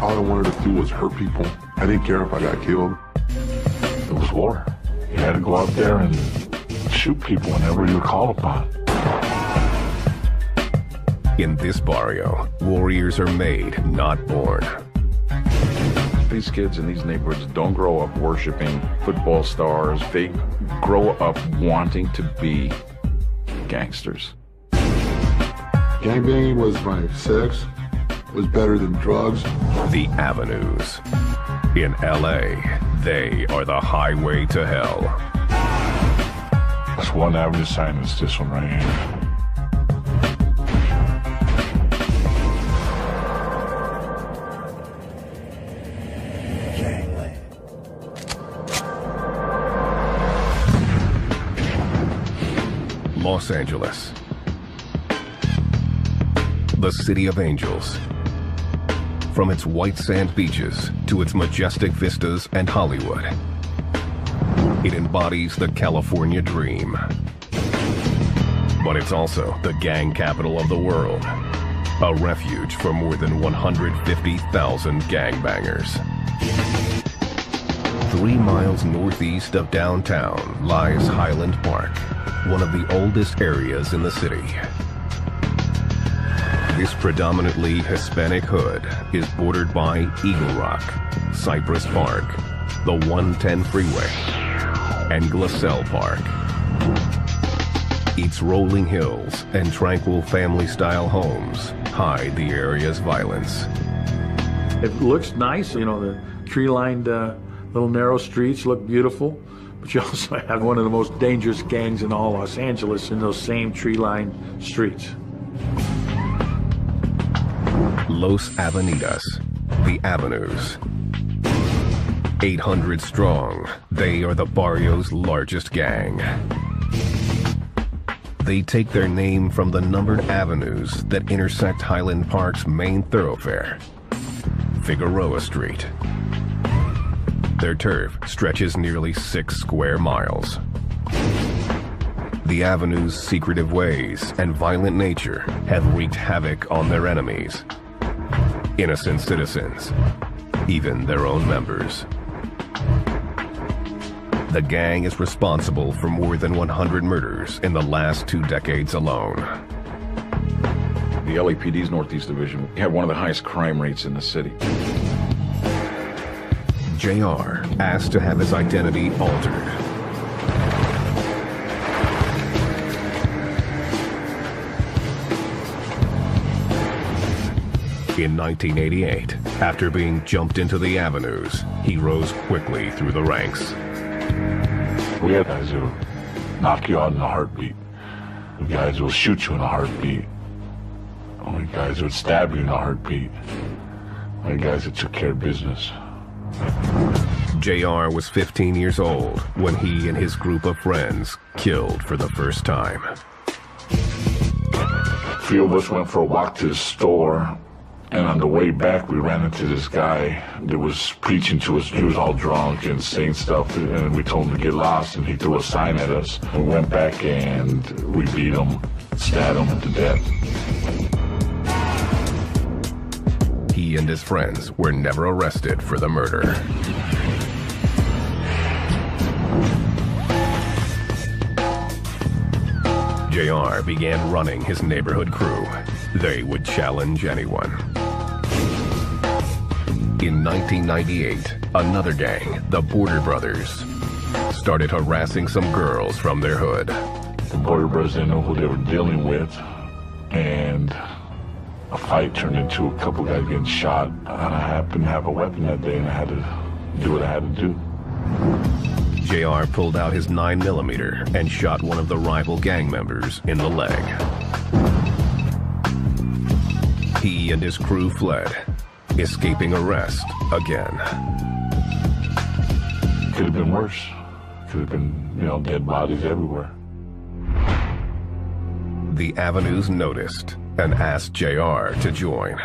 All I wanted to do was hurt people. I didn't care if I got killed. It was war. You had to go out there and shoot people whenever you were called upon. In this barrio, warriors are made, not born. These kids in these neighborhoods don't grow up worshiping football stars. They grow up wanting to be gangsters. Gangbanging was my sex. It was better than drugs. The Avenues. In LA, they are the highway to hell. That's one avenue sign, is this one right here. Los Angeles. The City of Angels. From its white sand beaches to its majestic vistas and Hollywood, it embodies the California dream. But it's also the gang capital of the world, a refuge for more than 150,000 gangbangers. 3 miles northeast of downtown lies Highland Park, one of the oldest areas in the city. This predominantly Hispanic hood is bordered by Eagle Rock, Cypress Park, the 110 freeway, and Glassell Park. Its rolling hills and tranquil family-style homes hide the area's violence. It looks nice, you know, the tree-lined little narrow streets look beautiful, but you also have one of the most dangerous gangs in all Los Angeles in those same tree-lined streets. Los Avenidas, the Avenues. 800 strong, they are the barrio's largest gang. They take their name from the numbered avenues that intersect Highland Park's main thoroughfare, Figueroa Street. Their turf stretches nearly 6 square miles. The Avenue's secretive ways and violent nature have wreaked havoc on their enemies, innocent citizens, even their own members. The gang is responsible for more than 100 murders in the last 2 decades alone. The LAPD's Northeast Division had one of the highest crime rates in the city. JR asked to have his identity altered. In 1988, after being jumped into the Avenues, he rose quickly through the ranks. We had guys who knock you out in a heartbeat. We had guys who will shoot you in a heartbeat. We had guys who would stab you in a heartbeat. We had guys that took care of business. JR was 15 years old when he and his group of friends killed for the first time. A few of us went for a walk to the store, and on the way back we ran into this guy that was preaching to us. He was all drunk and saying stuff, and we told him to get lost, and he threw a sign at us. We went back and we beat him, stabbed him to death. He and his friends were never arrested for the murder. JR began running his neighborhood crew. They would challenge anyone. In 1998, another gang, the Border Brothers, started harassing some girls from their hood. The Border Brothers didn't know who they were dealing with, and a fight turned into a couple guys getting shot. And I happened to have a weapon that day, and I had to do what I had to do. JR pulled out his 9mm and shot one of the rival gang members in the leg. He and his crew fled, escaping arrest again. Could have been worse. Could have been, dead bodies everywhere. The Avenues noticed and asked JR to join.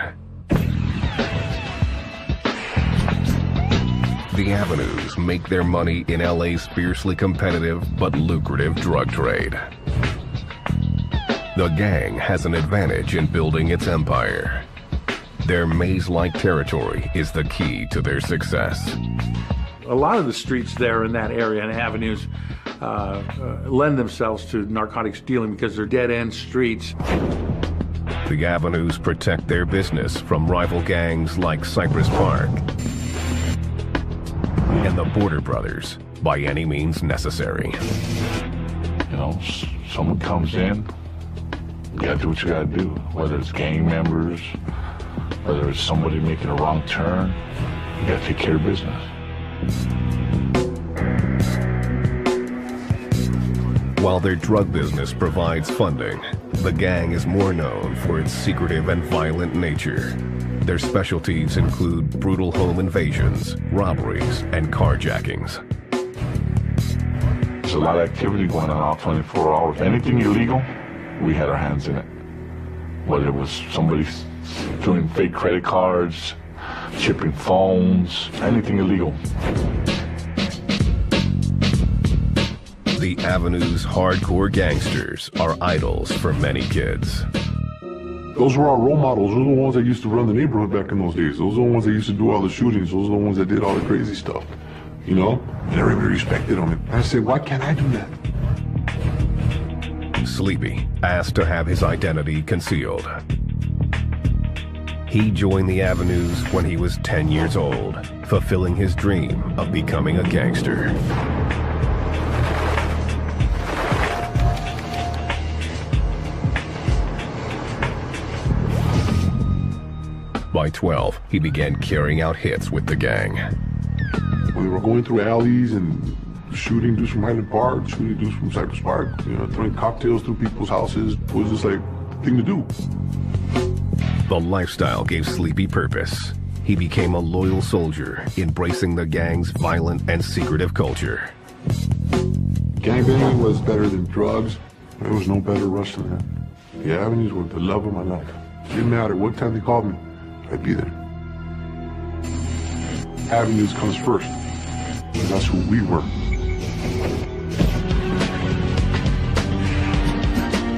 The Avenues make their money in LA's fiercely competitive but lucrative drug trade. The gang has an advantage in building its empire. Their maze-like territory is the key to their success. A lot of the streets there in that area and avenues lend themselves to narcotics dealing because they're dead-end streets. The avenues protect their business from rival gangs like Cypress Park and the Border Brothers by any means necessary. You know, someone comes in, you gotta do what you gotta do, whether it's gang members, whether it's somebody making a wrong turn, you gotta take care of business. While their drug business provides funding, the gang is more known for its secretive and violent nature. Their specialties include brutal home invasions, robberies, and carjackings. There's a lot of activity going on all 24 hours. Anything illegal, we had our hands in it. Whether it was somebody doing fake credit cards, chipping phones, anything illegal. The Avenue's hardcore gangsters are idols for many kids. Those were our role models. Those are the ones that used to run the neighborhood back in those days. Those are the ones that used to do all the shootings. Those are the ones that did all the crazy stuff. You know? And everybody respected them. And I said, why can't I do that? Sleepy asked to have his identity concealed. He joined the Avenues when he was 10 years old, fulfilling his dream of becoming a gangster. By 12, he began carrying out hits with the gang. We were going through alleys and shooting dudes from Highland Park, shooting dudes from Cypress Park, you know, throwing cocktails through people's houses. It was just like a thing to do. The lifestyle gave Sleepy purpose. He became a loyal soldier, embracing the gang's violent and secretive culture. Gangbanging was better than drugs. There was no better rush than that. The Avenues were the love of my life. It didn't matter what time they called me, I'd be there. Avenues comes first, because that's who we were.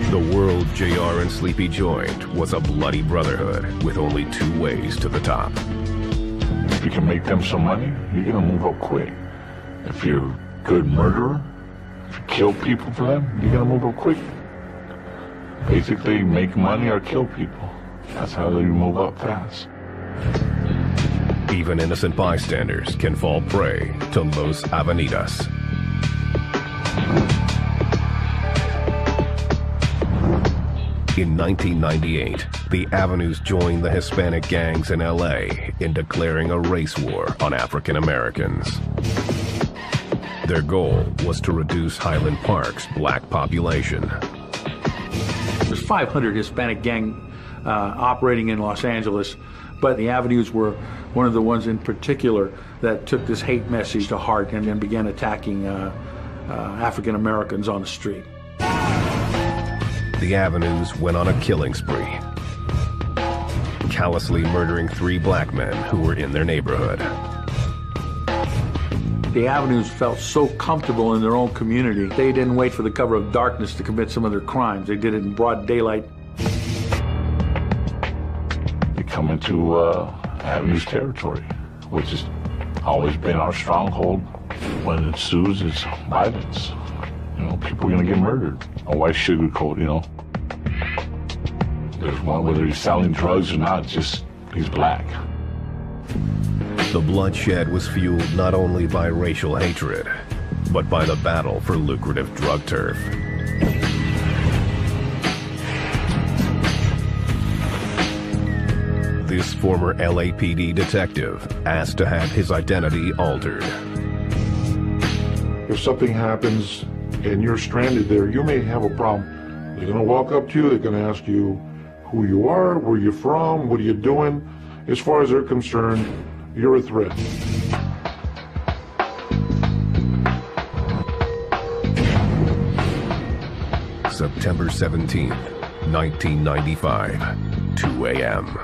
The world JR and Sleepy joined was a bloody brotherhood with only two ways to the top. If you can make them some money, you're gonna move up quick. If you're a good murderer, if you kill people for them, you're gonna move up quick. Basically, make money or kill people. That's how you move up fast. Even innocent bystanders can fall prey to Los Avenidas. In 1998, the Avenues joined the Hispanic gangs in LA in declaring a race war on African Americans. Their goal was to reduce Highland Park's black population. There's 500 Hispanic gang operating in Los Angeles, but the Avenues were one of the ones in particular that took this hate message to heart and then began attacking African Americans on the street. The Avenues went on a killing spree, callously murdering 3 black men who were in their neighborhood. The Avenues felt so comfortable in their own community, they didn't wait for the cover of darkness to commit some of their crimes. They did it in broad daylight. You come into Avenues territory, which has always been our stronghold. When it ensues, it's violence. You know, people are gonna get murdered. A white sugarcoat, you know. There's one, whether he's selling drugs or not, just he's black. The bloodshed was fueled not only by racial hatred, but by the battle for lucrative drug turf. This former LAPD detective asked to have his identity altered. If something happens and you're stranded there, you may have a problem. They're gonna walk up to you, they're gonna ask you who you are, where you're from, what are you doing. As far as they're concerned, you're a threat. September 17th, 1995, 2 a.m.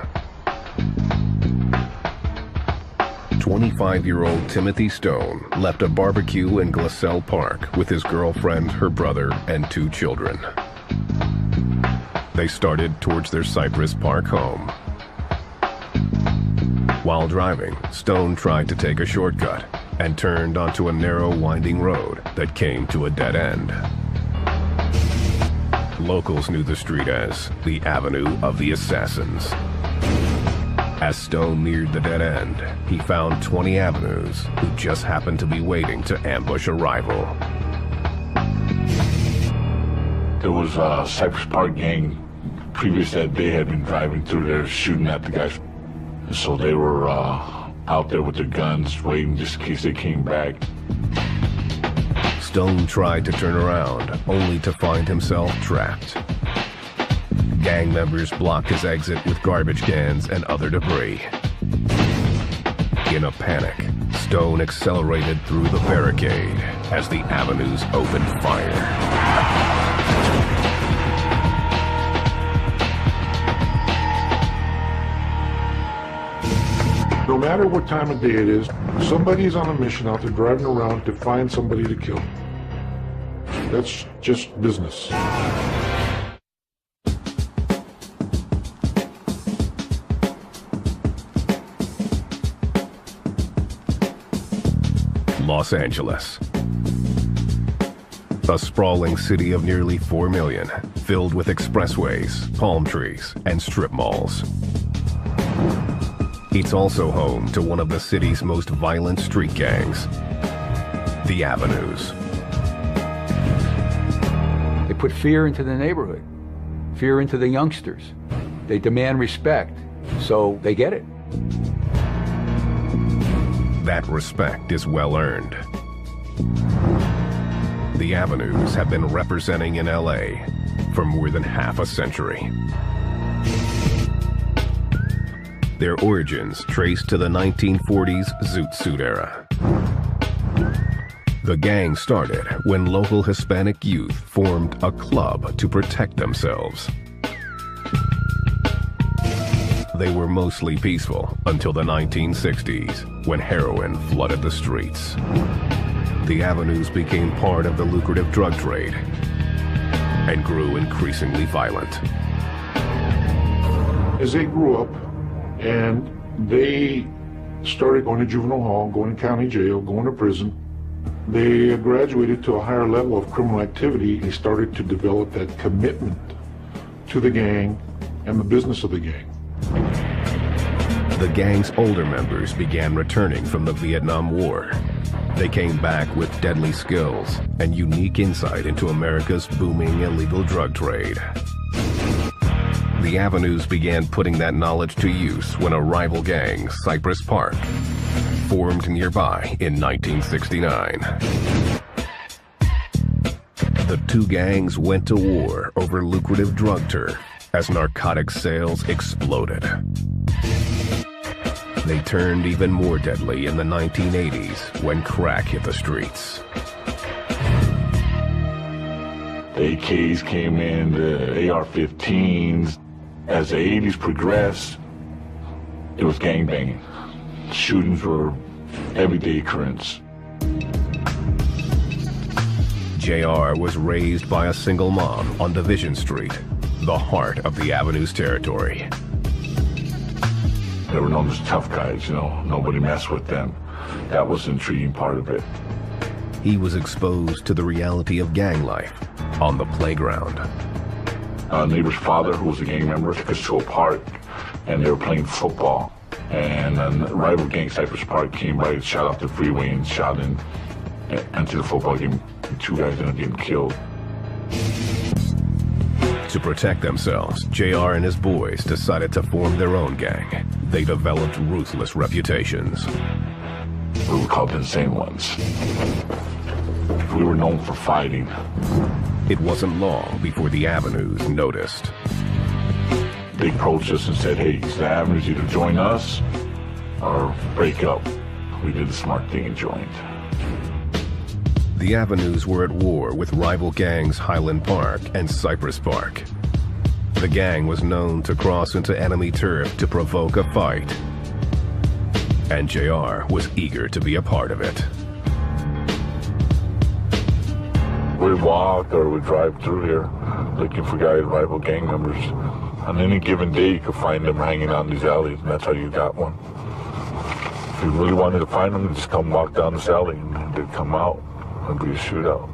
25-year-old Timothy Stone left a barbecue in Glassell Park with his girlfriend, her brother, and 2 children. They started towards their Cypress Park home. While driving, Stone tried to take a shortcut and turned onto a narrow, winding road that came to a dead end. Locals knew the street as the Avenue of the Assassins. As Stone neared the dead end, he found 20 Avenues who just happened to be waiting to ambush a rival. There was a Cypress Park gang previous that day had been driving through there shooting at the guys. So they were out there with their guns waiting just in case they came back. Stone tried to turn around, only to find himself trapped. Gang members blocked his exit with garbage cans and other debris. In a panic, Stone accelerated through the barricade as the Avenues opened fire. No matter what time of day it is, somebody's on a mission out there driving around to find somebody to kill. That's just business. Los Angeles. A sprawling city of nearly 4 million, filled with expressways, palm trees, and strip malls. It's also home to one of the city's most violent street gangs, the Avenues. They put fear into the neighborhood, fear into the youngsters. They demand respect, so they get it. That respect is well earned. The Avenues have been representing in LA for more than half a century. Their origins trace to the 1940s Zoot Suit era. The gang started when local Hispanic youth formed a club to protect themselves. They were mostly peaceful until the 1960s, when heroin flooded the streets. The Avenues became part of the lucrative drug trade and grew increasingly violent. As they grew up and they started going to juvenile hall, going to county jail, going to prison, they graduated to a higher level of criminal activity. They started to develop that commitment to the gang and the business of the gang. The gang's older members began returning from the Vietnam War. They came back with deadly skills and unique insight into America's booming illegal drug trade. The Avenues began putting that knowledge to use when a rival gang, Cypress Park, formed nearby in 1969. The two gangs went to war over lucrative drug turf as narcotic sales exploded. They turned even more deadly in the 1980s when crack hit the streets. The AKs came in, the AR-15s. As the 80s progressed, it was gangbanging. Shootings were everyday occurrence. JR was raised by a single mom on Division Street, the heart of the Avenues territory. They were known as tough guys, you know, nobody messed with them. That was the intriguing part of it. He was exposed to the reality of gang life on the playground. A neighbor's father, who was a gang member, took us to a park, and they were playing football. And a rival gang, Cypress Park, came by and shot off the freeway and shot into the football game. Two guys ended up getting killed. To protect themselves, JR and his boys decided to form their own gang. They developed ruthless reputations. We were called the Insane Ones. We were known for fighting. It wasn't long before the Avenues noticed. They approached us and said, hey, it's the Avenues, either join us or break up. We did the smart thing and joined. The Avenues were at war with rival gangs Highland Park and Cypress Park. The gang was known to cross into enemy turf to provoke a fight, and JR was eager to be a part of it. We'd walk or we'd drive through here looking for guys, rival gang members. On any given day, you could find them hanging out in these alleys, and that's how you got one. If you really wanted to find them, just come walk down this alley and they'd come out and be a shootout.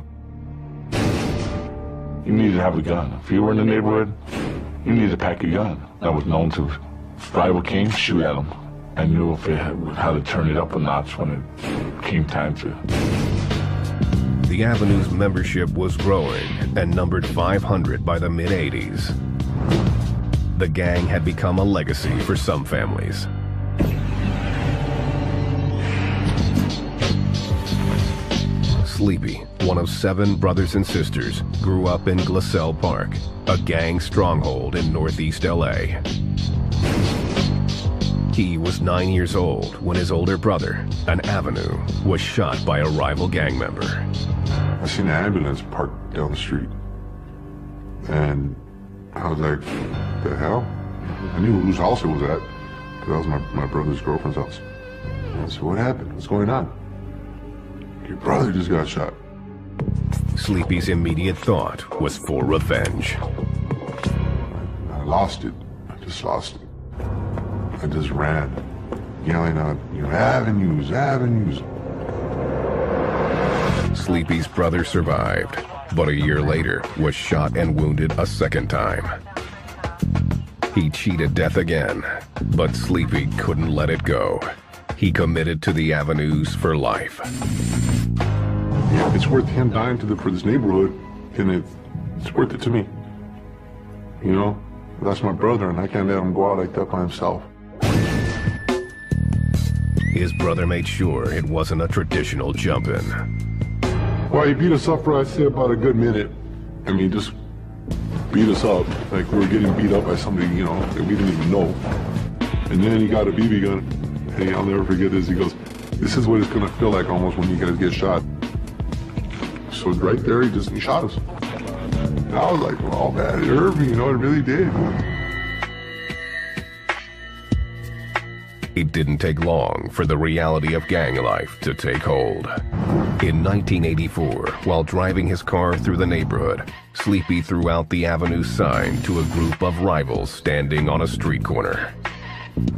You needed to have a gun. If you were in the neighborhood, you needed to pack a gun. That was known to. If rival came, shoot at them. I knew if it had, how to turn it up a notch when it came time to. The Avenue's membership was growing and numbered 500 by the mid-'80s. The gang had become a legacy for some families. Sleepy, one of 7 brothers and sisters, grew up in Glassell Park, a gang stronghold in Northeast LA. He was 9 years old when his older brother, an Avenue, was shot by a rival gang member. I seen an ambulance parked down the street, and I was like, the hell? I knew whose house it was at, because that was my brother's girlfriend's house. I said, what happened? What's going on? Your brother just got shot. Sleepy's immediate thought was for revenge. I lost it. I just lost it. I just ran, yelling out, avenues, avenues. Sleepy's brother survived, but a year later was shot and wounded a second time. He cheated death again, but Sleepy couldn't let it go. He committed to the Avenues for life. Yeah, if it's worth him dying for this neighborhood, then it's worth it to me. You know, that's my brother, and I can't let him go out like that by himself. His brother made sure it wasn't a traditional jump-in. Well, he beat us up for, I'd say, about a good minute. I mean, just beat us up like we were getting beat up by somebody, you know, that we didn't even know. And then he got a BB gun. Hey, I'll never forget this. He goes, this is what it's going to feel like almost when you guys get shot. So right there, he shot us. And I was like, well, man, it hurt me, you know, it really did. It didn't take long for the reality of gang life to take hold. In 1984, while driving his car through the neighborhood, Sleepy threw out the Avenue sign to a group of rivals standing on a street corner.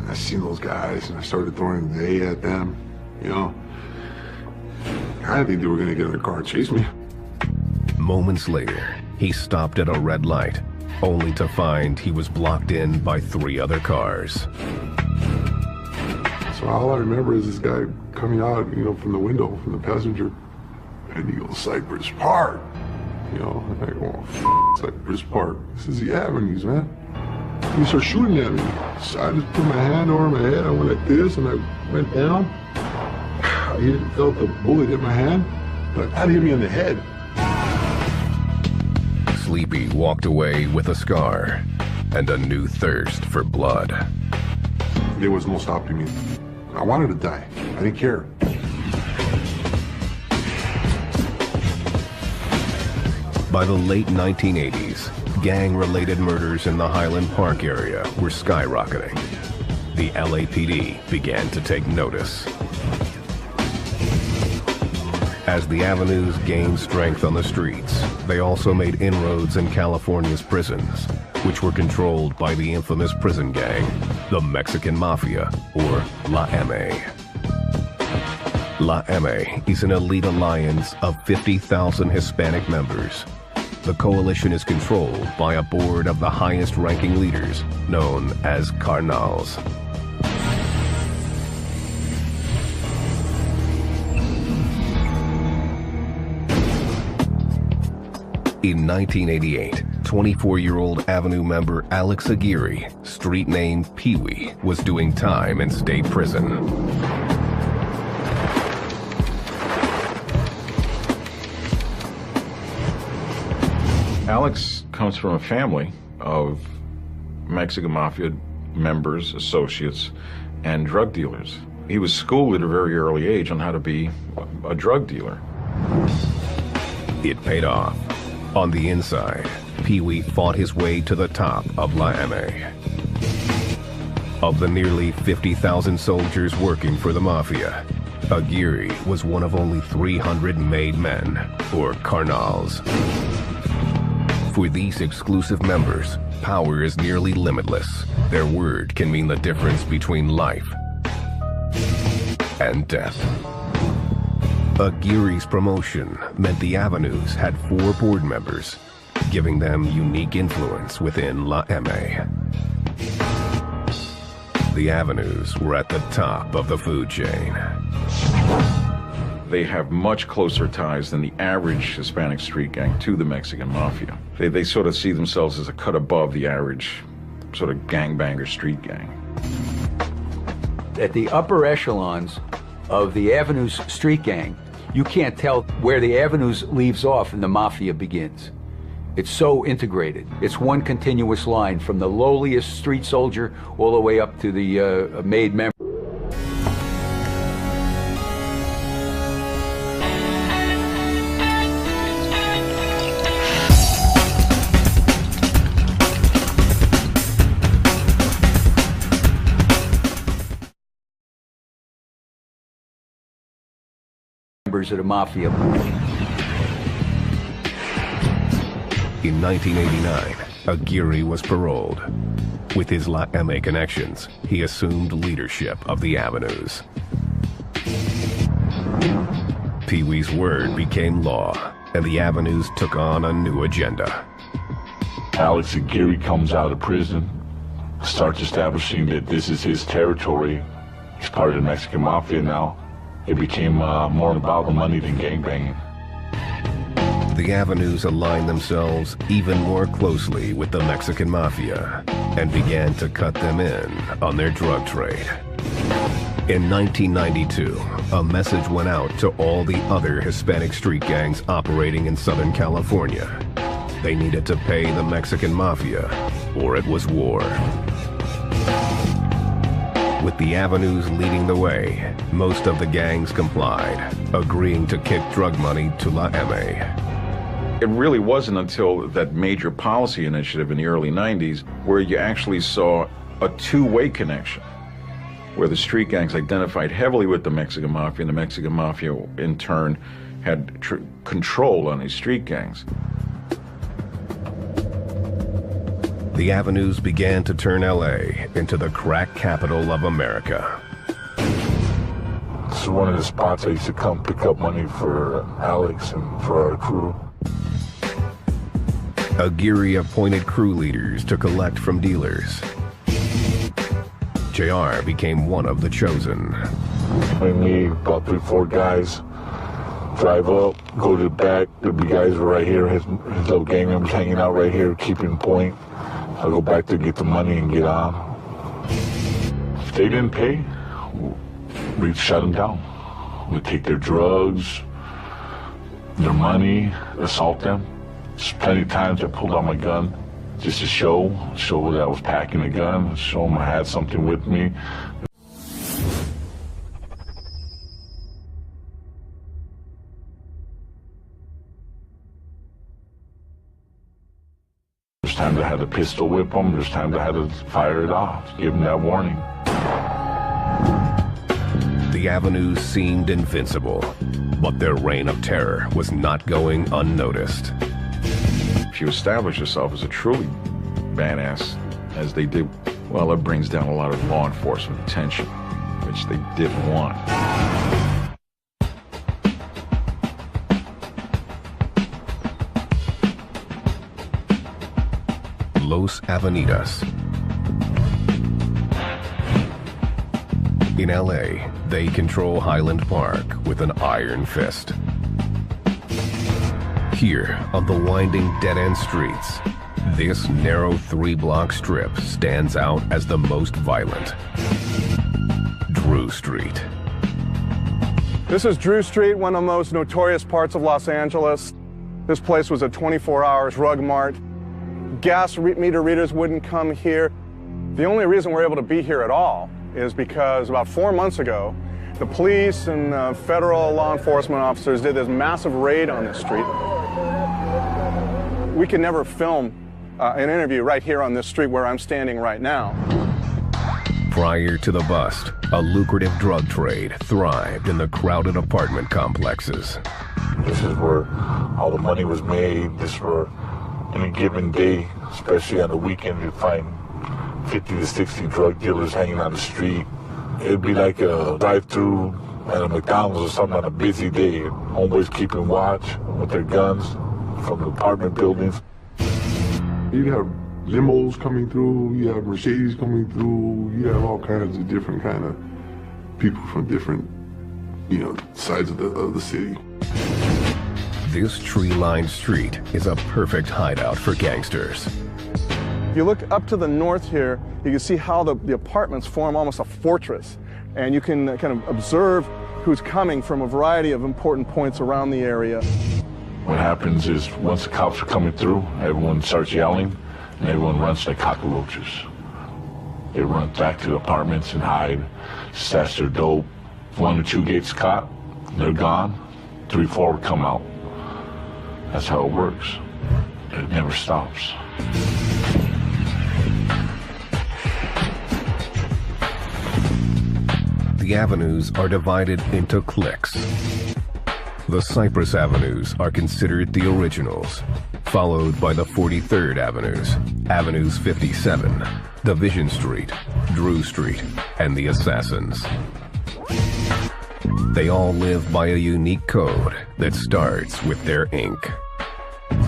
I seen those guys, and I started throwing the A at them, you know. I didn't think they were going to get in their car and chase me. Moments later, he stopped at a red light, only to find he was blocked in by 3 other cars. So all I remember is this guy coming out, you know, from the window, from the passenger, and he goes, Cypress Park. You know, and I go, Cypress Park. This is the Avenues, man. He started shooting at me. So I just put my hand over my head, I went like this, and I went down. I felt the bullet hit my hand, but that hit me in the head. Sleepy walked away with a scar and a new thirst for blood. There was no stopping me. I wanted to die. I didn't care. By the late 1980s, gang-related murders in the Highland Park area were skyrocketing. The LAPD began to take notice. As the Avenues gained strength on the streets, they also made inroads in California's prisons, which were controlled by the infamous prison gang, the Mexican Mafia, or La M.A. La M.A. is an elite alliance of 50,000 Hispanic members. The coalition is controlled by a board of the highest-ranking leaders, known as Carnals. In 1988, 24-year-old Avenue member Alex Aguirre, street name Pee-wee, was doing time in state prison. Alex comes from a family of Mexican Mafia members, associates, and drug dealers. He was schooled at a very early age on how to be a drug dealer. It paid off. On the inside, Pee-wee fought his way to the top of La M.A. Of the nearly 50,000 soldiers working for the Mafia, Aguirre was one of only 300 made men, or Carnals. For these exclusive members, power is nearly limitless. Their word can mean the difference between life and death. Aguirre's promotion meant the Avenues had 4 board members, giving them unique influence within La M. The Avenues were at the top of the food chain. They have much closer ties than the average Hispanic street gang to the Mexican Mafia. They sort of see themselves as a cut above the average sort of gangbanger street gang. At the upper echelons of the Avenues street gang, you can't tell where the Avenues leaves off and the Mafia begins. It's so integrated. It's one continuous line from the lowliest street soldier all the way up to the made member. Members of the Mafia. In 1989, Aguirre was paroled. With his La M connections, he assumed leadership of the Avenues. Pee Wee's word became law, and the Avenues took on a new agenda. Alex Aguirre comes out of prison, starts establishing that this is his territory. He's part of the Mexican Mafia now. It became more about the money than gangbanging. The Avenues aligned themselves even more closely with the Mexican Mafia and began to cut them in on their drug trade. In 1992, a message went out to all the other Hispanic street gangs operating in Southern California. They needed to pay the Mexican Mafia, or it was war. With the Avenues leading the way, most of the gangs complied, agreeing to kick drug money to La M. It really wasn't until that major policy initiative in the early 90s where you actually saw a two-way connection, where the street gangs identified heavily with the Mexican Mafia, and the Mexican Mafia, in turn, had control on these street gangs. The Avenues began to turn LA into the crack capital of America. This is one of the spots I used to come pick up money for Alex and for our crew. Aguirre appointed crew leaders to collect from dealers. JR became one of the chosen. And me, about 3-4 guys, drive up, go to the back. The big guys were right here, his little gang members hanging out right here, keeping point. I go back to get the money and get on. If they didn't pay, we'd shut them down. We'd take their drugs, their money, assault them. There's plenty of times I pulled out my gun just to show that I was packing a gun, show them I had something with me. There's times I had to pistol whip them, there's times I had to fire it off, give them that warning. The Avenues seemed invincible, but their reign of terror was not going unnoticed. If you establish yourself as a truly badass, as they did, well, it brings down a lot of law enforcement attention, which they didn't want. Los Avenidas. In LA, they control Highland Park with an iron fist. Here, on the winding dead-end streets, this narrow 3-block strip stands out as the most violent. Drew Street. This is Drew Street, one of the most notorious parts of Los Angeles. This place was a 24-hour drug mart. Gas meter readers wouldn't come here. The only reason we're able to be here at all is because about 4 months ago, the police and federal law enforcement officers did this massive raid on this street. We could never film an interview right here on this street where I'm standing right now. Prior to the bust, a lucrative drug trade thrived in the crowded apartment complexes. This is where all the money was made. This is where any given day, especially on the weekend, you'd find 50 to 60 drug dealers hanging on the street. It'd be like a drive-through at a McDonald's or something on a busy day, and homeboys keeping watch with their guns from the apartment buildings. You have limos coming through, you have Mercedes coming through, you have all kinds of different kind of people from different, sides of the city. This tree-lined street is a perfect hideout for gangsters. If you look up to the north here, you can see how the apartments form almost a fortress. And you can kind of observe who's coming from a variety of important points around the area. What happens is once the cops are coming through, everyone starts yelling, and everyone runs like cockroaches. They run back to the apartments and hide, stash their dope. 1 or 2 gets caught, they're gone. 3, 4 would come out. That's how it works. It never stops. The avenues are divided into cliques. The Cypress Avenues are considered the originals, followed by the 43rd Avenues, Avenues 57, Division Street, Drew Street, and the Assassins. They all live by a unique code that starts with their ink.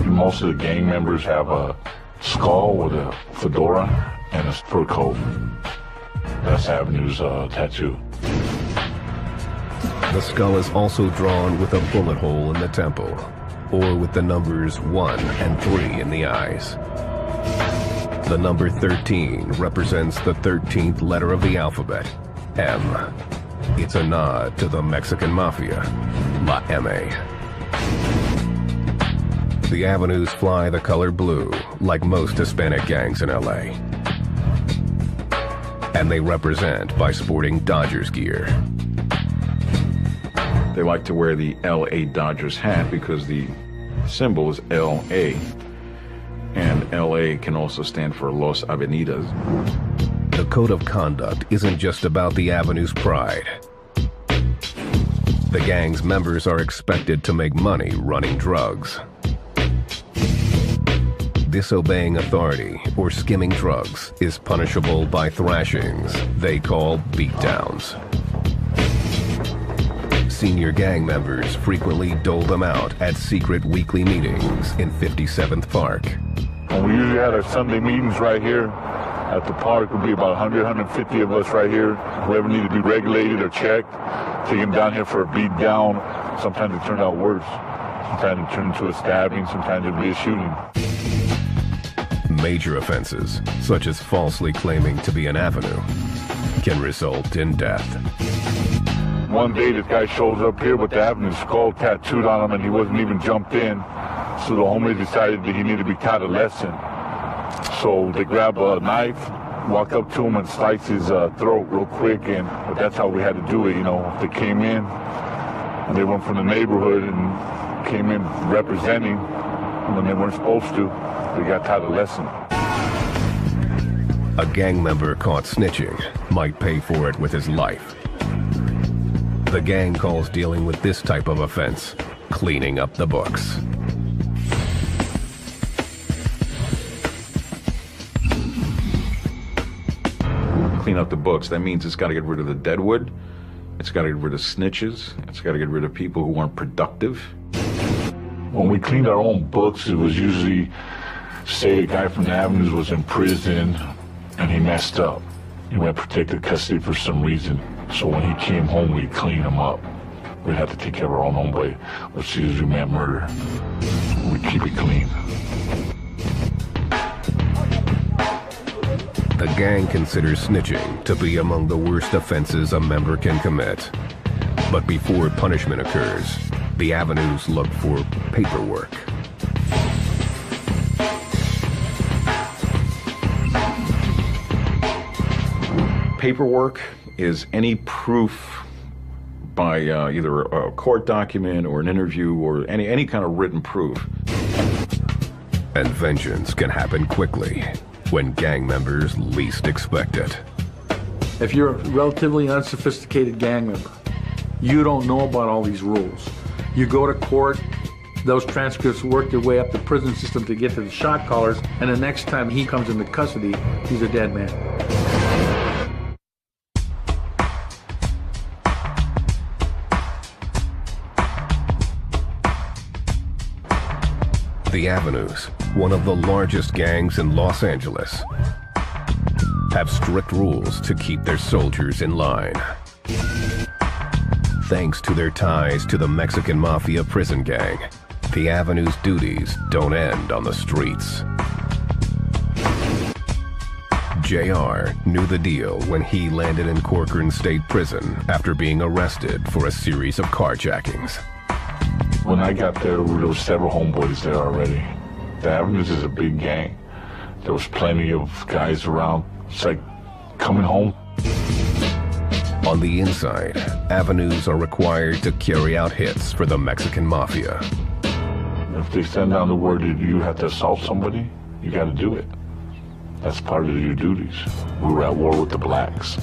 Most of the gang members have a skull with a fedora and a fur coat. That's Avenue's tattoo. The skull is also drawn with a bullet hole in the temple, or with the numbers 1 and 3 in the eyes. The number 13 represents the 13th letter of the alphabet, M. It's a nod to the Mexican Mafia, La M. The avenues fly the color blue, like most Hispanic gangs in LA. And they represent by sporting Dodgers gear. They like to wear the LA Dodgers hat because the symbol is LA. And LA can also stand for Los Avenidas. The code of conduct isn't just about the avenue's pride. The gang's members are expected to make money running drugs. Disobeying authority or skimming drugs is punishable by thrashings they call beatdowns. Senior gang members frequently dole them out at secret weekly meetings in 57th Park. And we usually had our Sunday meetings right here at the park. Would be about 100, 150 of us right here. Whoever needed to be regulated or checked, take them down here for a beat down. Sometimes it turned out worse. Sometimes it turned into a stabbing. Sometimes it would be a shooting. Major offenses, such as falsely claiming to be an avenue, can result in death. One day this guy shows up here with the Avenue skull tattooed on him and he wasn't even jumped in. So the homie decided that he needed to be taught a lesson. So they grab a knife, walk up to him and slice his throat real quick, but that's how we had to do it, They came in and they went from the neighborhood and came in representing when they weren't supposed to. They got taught a lesson. A gang member caught snitching might pay for it with his life. The gang calls dealing with this type of offense cleaning up the books. Clean up the books. That means it's got to get rid of the deadwood. It's got to get rid of snitches. It's got to get rid of people who aren't productive. When we cleaned our own books, it was usually, say a guy from the Avenues was in prison and he messed up. He went protected custody for some reason. So when he came home, we'd clean him up. We'd have to take care of our own homeboy, which usually meant murder. We'd keep it clean. The gang considers snitching to be among the worst offenses a member can commit. But before punishment occurs, the avenues look for paperwork. Paperwork is any proof by either a court document or an interview or any kind of written proof. And vengeance can happen quickly when gang members least expect it. If you're a relatively unsophisticated gang member, you don't know about all these rules. You go to court, those transcripts work their way up the prison system to get to the shot callers, and the next time he comes into custody, he's a dead man. The Avenues, one of the largest gangs in Los Angeles, have strict rules to keep their soldiers in line. Thanks to their ties to the Mexican Mafia prison gang, the Avenues' duties don't end on the streets. JR knew the deal when he landed in Corcoran State Prison after being arrested for a series of carjackings. When I got there were several homeboys there already. The Avenues is a big gang. There was plenty of guys around. It's like coming home. On the inside, Avenues are required to carry out hits for the Mexican Mafia. If they send down the word that you have to assault somebody, you got to do it. That's part of your duties. We were at war with the blacks.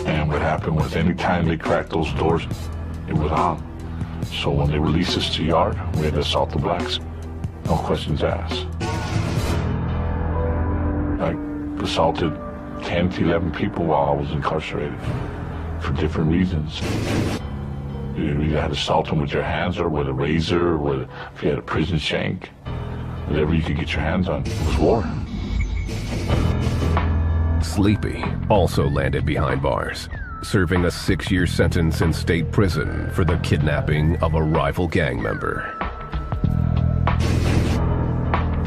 And what happened was anytime they cracked those doors, it was on. So when they released us to yard, we had to assault the blacks. No questions asked. I assaulted 10 to 11 people while I was incarcerated for different reasons. You either had to assault them with your hands or with a razor, or if you had a prison shank. Whatever you could get your hands on. It was war. Sleepy also landed behind bars, serving a 6-year sentence in state prison for the kidnapping of a rival gang member.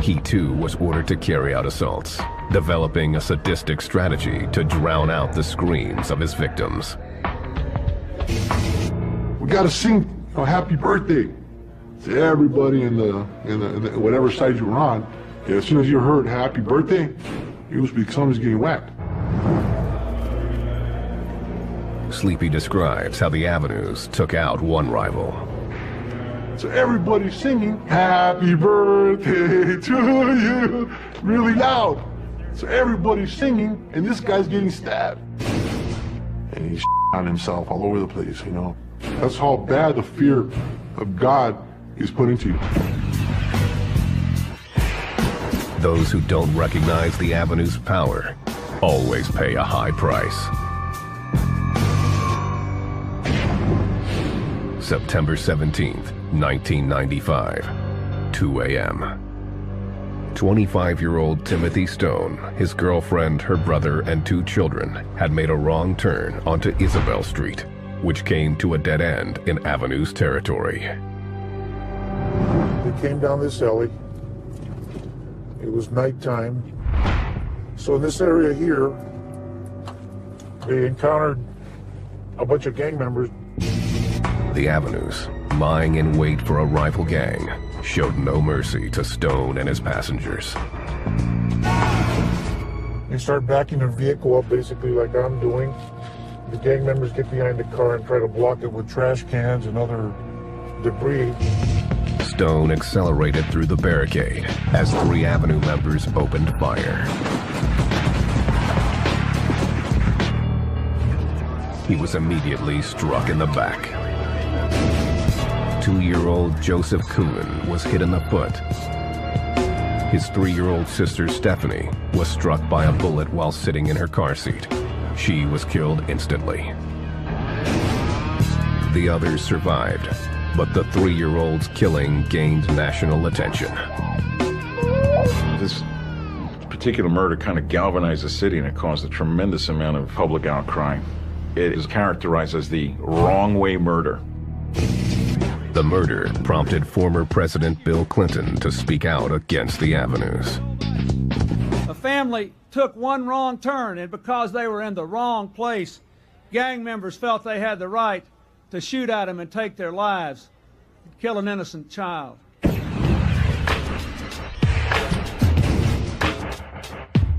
He too was ordered to carry out assaults, developing a sadistic strategy to drown out the screams of his victims. We gotta sing happy birthday to everybody in the whatever side you were on. Yeah, as soon as you heard happy birthday, it was because someone's getting whacked. Sleepy describes how the Avenues took out one rival. So everybody's singing happy birthday to you really loud. So everybody's singing and this guy's getting stabbed. And he's on himself all over the place, you know. That's how bad the fear of God is put into you. Those who don't recognize the Avenues' power always pay a high price. September 17th, 1995, 2 a.m. 25-year-old Timothy Stone, his girlfriend, her brother, and 2 children had made a wrong turn onto Isabel Street, which came to a dead end in Avenues territory. They came down this alley. It was nighttime. So in this area here, they encountered a bunch of gang members. The Avenues, lying in wait for a rival gang, showed no mercy to Stone and his passengers. They start backing their vehicle up basically like I'm doing. The gang members get behind the car and try to block it with trash cans and other debris. Stone accelerated through the barricade as 3 Avenue members opened fire. He was immediately struck in the back. 2-year-old Joseph Kuhn was hit in the foot. His 3-year-old sister Stephanie was struck by a bullet while sitting in her car seat. She was killed instantly. The others survived, but the 3-year-old's killing gained national attention. This particular murder kind of galvanized the city, and it caused a tremendous amount of public outcry. It is characterized as the wrong way murder. The murder prompted former President Bill Clinton to speak out against the Avenues. A family took one wrong turn, and because they were in the wrong place, gang members felt they had the right to shoot at them and take their lives, kill an innocent child.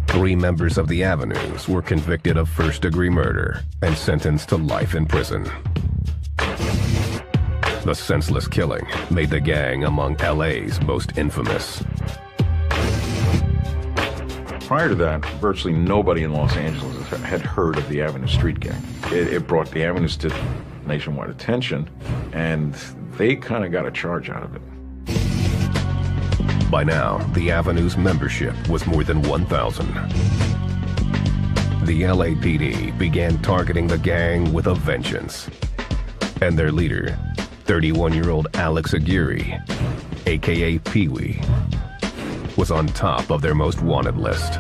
3 members of the Avenues were convicted of first-degree murder and sentenced to life in prison. The senseless killing made the gang among LA's most infamous. Prior to that, virtually nobody in Los Angeles had heard of the Avenue Street Gang. It brought the Avenues to nationwide attention, and they kind of got a charge out of it. By now, the Avenues membership was more than 1,000. The LAPD began targeting the gang with a vengeance, and their leader 31-year-old Alex Aguirre, a.k.a. Pee-wee, was on top of their most wanted list.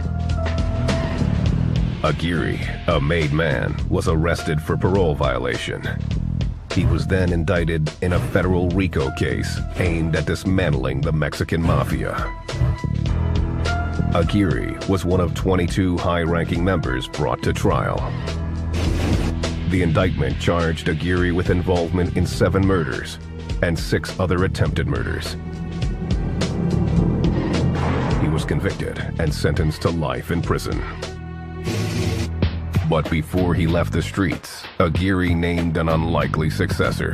Aguirre, a made man, was arrested for parole violation. He was then indicted in a federal RICO case aimed at dismantling the Mexican mafia. Aguirre was one of 22 high-ranking members brought to trial. The indictment charged Aguirre with involvement in 7 murders and 6 other attempted murders. He was convicted and sentenced to life in prison. But before he left the streets, Aguirre named an unlikely successor.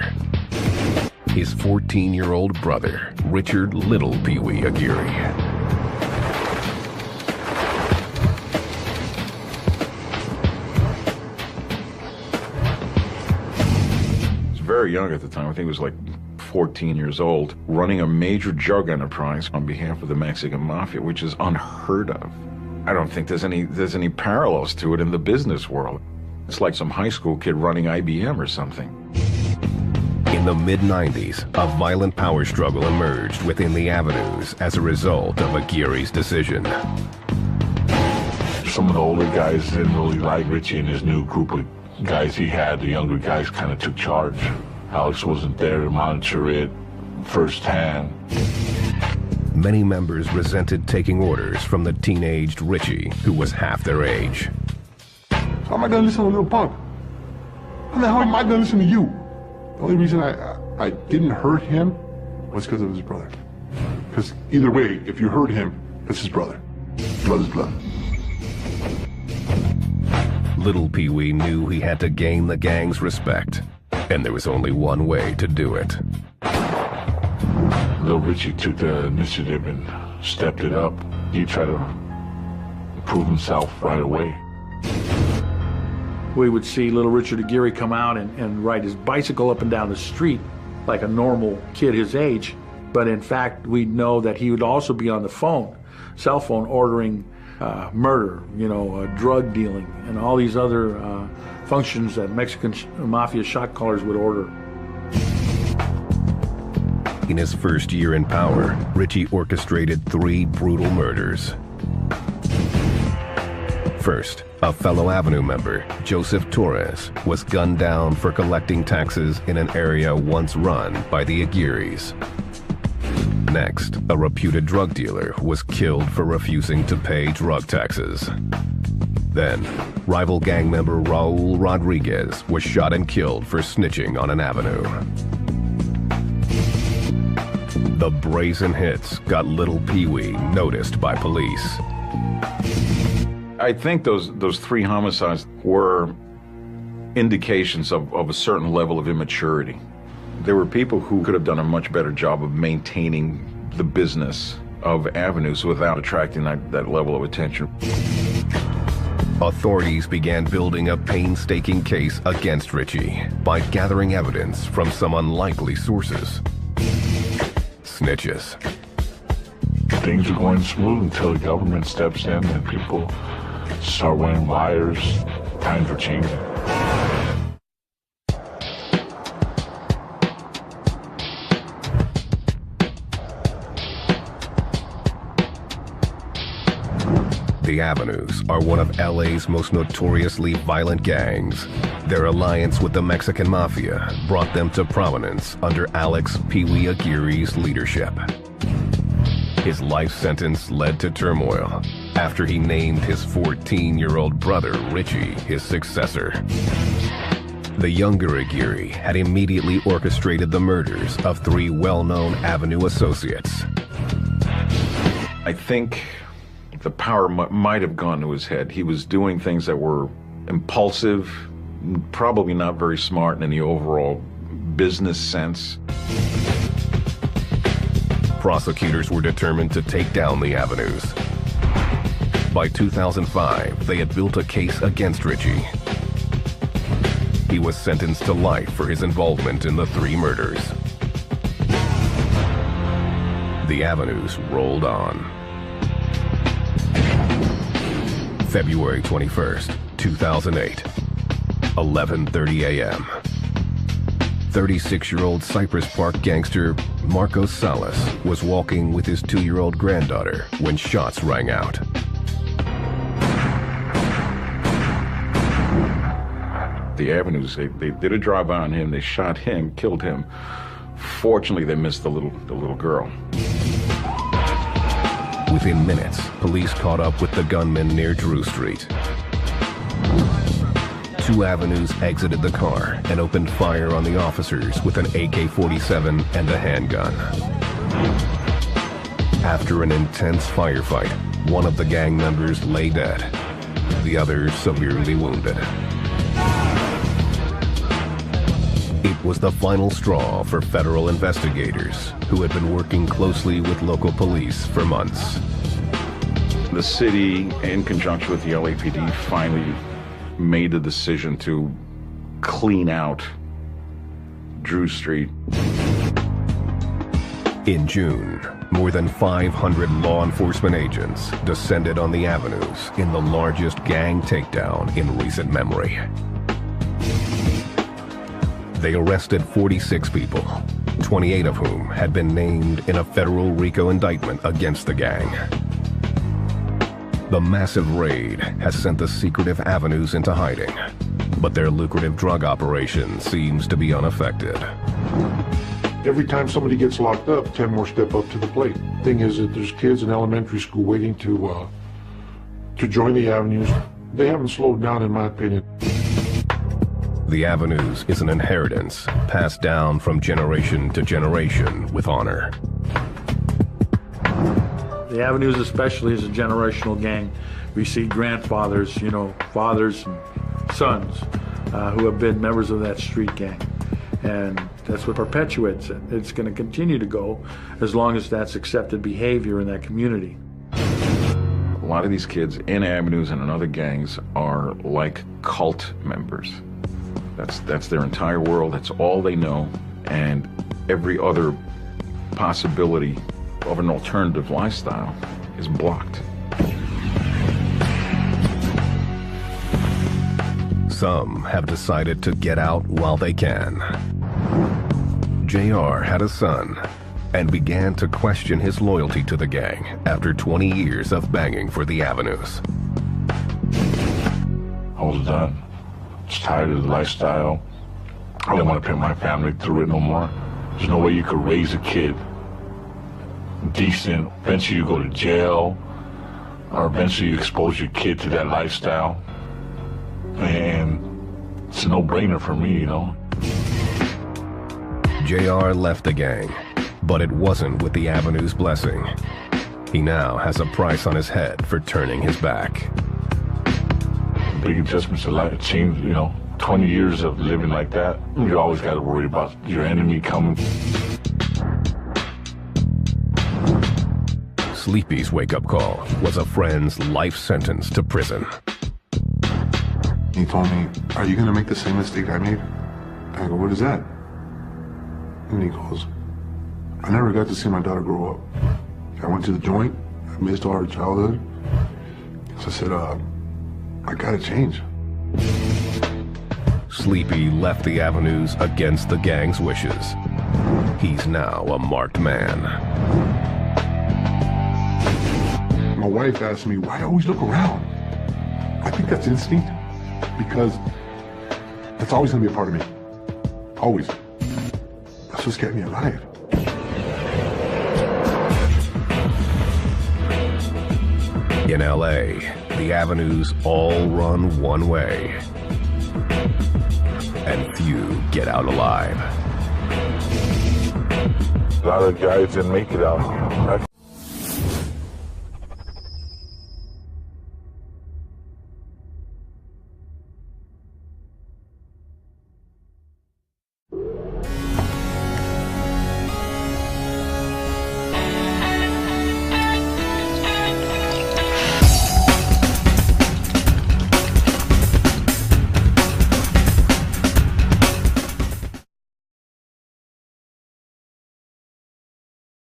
His 14-year-old brother, Richard Little Pee-wee Aguirre. Very young at the time. I think he was like 14 years old, running a major drug enterprise on behalf of the Mexican mafia, which is unheard of. I don't think there's any parallels to it in the business world. It's like some high school kid running IBM or something. In the mid-90s, a violent power struggle emerged within the Avenues as a result of Aguirre's decision. Some of the older guys didn't really like Richie and his new group of guys he had. The younger guys kind of took charge. Alex wasn't there to monitor it firsthand. Many members resented taking orders from the teenaged Richie, who was half their age. How am I gonna listen to little punk? How the hell am I gonna listen to you? The only reason I didn't hurt him was because of his brother. Because either way, if you hurt him, it's his brother. Blood is blood. Little Pee-wee knew he had to gain the gang's respect, and there was only one way to do it. Little Richie took the initiative and stepped it up. He tried to prove himself right away. We would see little Richard Aguirre come out and ride his bicycle up and down the street like a normal kid his age. But in fact, we'd know that he would also be on the phone, cell phone, ordering murder, drug dealing, and all these other functions that Mexican mafia shot callers would order. In his first year in power, Richie orchestrated 3 brutal murders. First, a fellow Avenue member, Joseph Torres, was gunned down for collecting taxes in an area once run by the Aguirres. Next, a reputed drug dealer was killed for refusing to pay drug taxes. Then, rival gang member Raul Rodriguez was shot and killed for snitching on an avenue. The brazen hits got Little Pee-wee noticed by police. I think those 3 homicides were indications of a certain level of immaturity. There were people who could have done a much better job of maintaining the business of Avenues without attracting that level of attention. Authorities began building a painstaking case against Richie by gathering evidence from some unlikely sources. Snitches. Things are going smooth until the government steps in and people start wearing wires. Times are changing. The Avenues are one of LA's most notoriously violent gangs. Their alliance with the Mexican mafia brought them to prominence under Alex Pee-wee Aguirre's leadership. His life sentence led to turmoil after he named his 14-year-old brother Richie his successor. The younger Aguirre had immediately orchestrated the murders of 3 well-known Avenue associates. I think the power might have gone to his head. He was doing things that were impulsive, probably not very smart in the overall business sense. Prosecutors were determined to take down the Avenues. By 2005, they had built a case against Richie. He was sentenced to life for his involvement in the 3 murders. The Avenues rolled on. February 21st, 2008, 11:30 a.m. 36-year-old Cypress Park gangster Marcos Salas was walking with his 2-year-old granddaughter when shots rang out. The Avenues, they did a drive-by on him, they shot him, killed him. Fortunately, they missed the little girl. Within minutes, police caught up with the gunman near Drew Street. 2 Avenues exited the car and opened fire on the officers with an AK-47 and a handgun. After an intense firefight, one of the gang members lay dead, the other severely wounded. It was the final straw for federal investigators who had been working closely with local police for months. The city, in conjunction with the LAPD, finally made the decision to clean out Drew Street. In June, more than 500 law enforcement agents descended on the Avenues in the largest gang takedown in recent memory. They arrested 46 people, 28 of whom had been named in a federal RICO indictment against the gang. The massive raid has sent the secretive Avenues into hiding, but their lucrative drug operation seems to be unaffected. Every time somebody gets locked up, 10 more step up to the plate. Thing is that there's kids in elementary school waiting to join the Avenues. They haven't slowed down, in my opinion. The Avenues is an inheritance passed down from generation to generation with honor. The Avenues especially is a generational gang. We see grandfathers, fathers and sons who have been members of that street gang. And that's what perpetuates it. It's going to continue to go as long as that's accepted behavior in that community. A lot of these kids in Avenues and in other gangs are like cult members. That's their entire world. That's all they know. And every other possibility of an alternative lifestyle is blocked. Some have decided to get out while they can. JR had a son and began to question his loyalty to the gang after 20 years of banging for the Avenues. I was done. Just tired of the lifestyle. I didn't want to put my family through it no more. There's no way you could raise a kid decent. Eventually you go to jail, or eventually you expose your kid to that lifestyle. And it's a no-brainer for me, JR left the gang, but it wasn't with the Avenues' blessing. He now has a price on his head for turning his back. Big adjustments to life. Change, 20 years of living like that. You always got to worry about your enemy coming. Sleepy's wake-up call was a friend's life sentence to prison. He told me, "Are you going to make the same mistake I made?" I go, "What is that?" And he goes, "I never got to see my daughter grow up. I went to the joint. I missed all her childhood." So I said, I got to change. Sleepy left the Avenues against the gang's wishes. He's now a marked man. My wife asked me, "Why always look around?" I think that's instinct, because that's always going to be a part of me. Always. That's what's kept me alive. In LA, the Avenues all run one way, and few get out alive. A lot of guys didn't make it out.